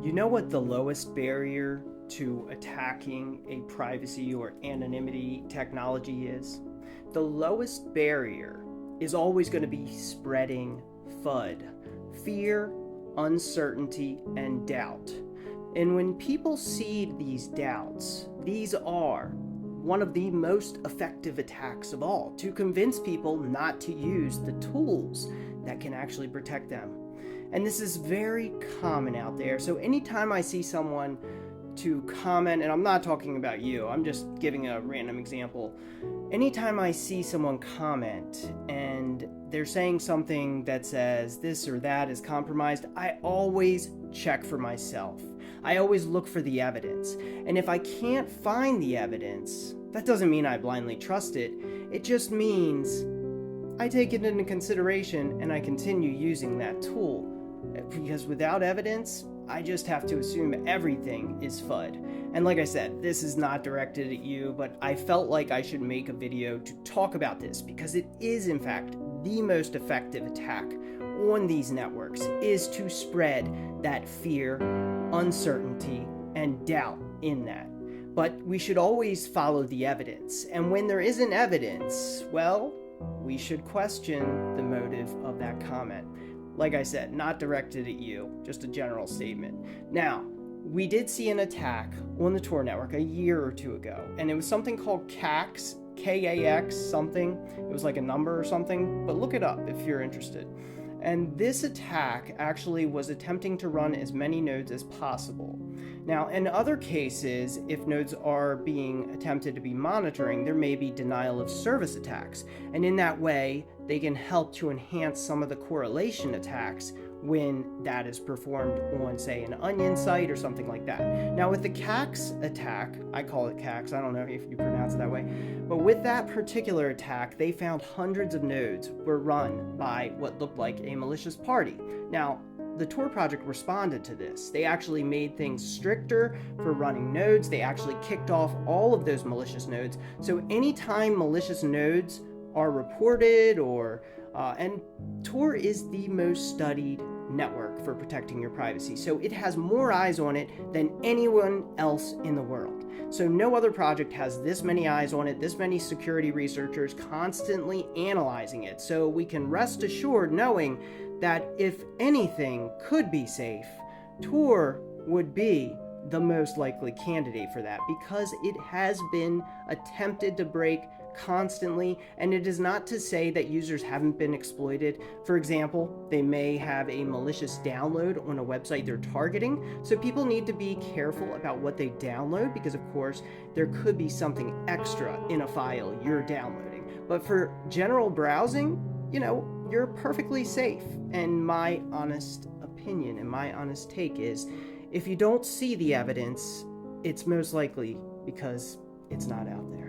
You know what the lowest barrier to attacking a privacy or anonymity technology is? The lowest barrier is always going to be spreading FUD, fear, uncertainty, and doubt. And when people see these doubts, these are one of the most effective attacks of all to convince people not to use the tools that can actually protect them. And this is very common out there. So anytime I see someone to comment, and I'm not talking about you, I'm just giving a random example. Anytime I see someone comment and they're saying something that says this or that is compromised, I always check for myself. I always look for the evidence. And if I can't find the evidence, that doesn't mean I blindly trust it. It just means I take it into consideration and I continue using that tool. Because without evidence, I just have to assume everything is FUD. And like I said, this is not directed at you, but I felt like I should make a video to talk about this because it is in fact the most effective attack on these networks, is to spread that fear, uncertainty, and doubt in that. But we should always follow the evidence. And when there isn't evidence, well, we should question the motive of that comment. Like I said, not directed at you, just a general statement. Now, we did see an attack on the Tor network a year or two ago, and it was something called KAX, K-A-X something. It was like a number or something, but look it up if you're interested. And this attack actually was attempting to run as many nodes as possible. Now, in other cases, if nodes are being attempted to be monitoring, there may be denial of service attacks. And in that way, they can help to enhance some of the correlation attacks when that is performed on, say, an onion site or something like that. Now, with the KAX attack, I call it KAX, I don't know if you pronounce it that way, but with that particular attack, they found hundreds of nodes were run by what looked like a malicious party. Now, the Tor project responded to this. They actually made things stricter for running nodes. They actually kicked off all of those malicious nodes. So anytime malicious nodes are reported and Tor is the most studied network for protecting your privacy. So it has more eyes on it than anyone else in the world. So no other project has this many eyes on it, this many security researchers constantly analyzing it. So we can rest assured knowing that if anything could be safe, Tor would be the most likely candidate for that because it has been attempted to break constantly, and it is not to say that users haven't been exploited. For example, they may have a malicious download on a website they're targeting, so people need to be careful about what they download because of course there could be something extra in a file you're downloading. But for general browsing, you're perfectly safe. And my honest opinion and my honest take is if you don't see the evidence, it's most likely because it's not out there.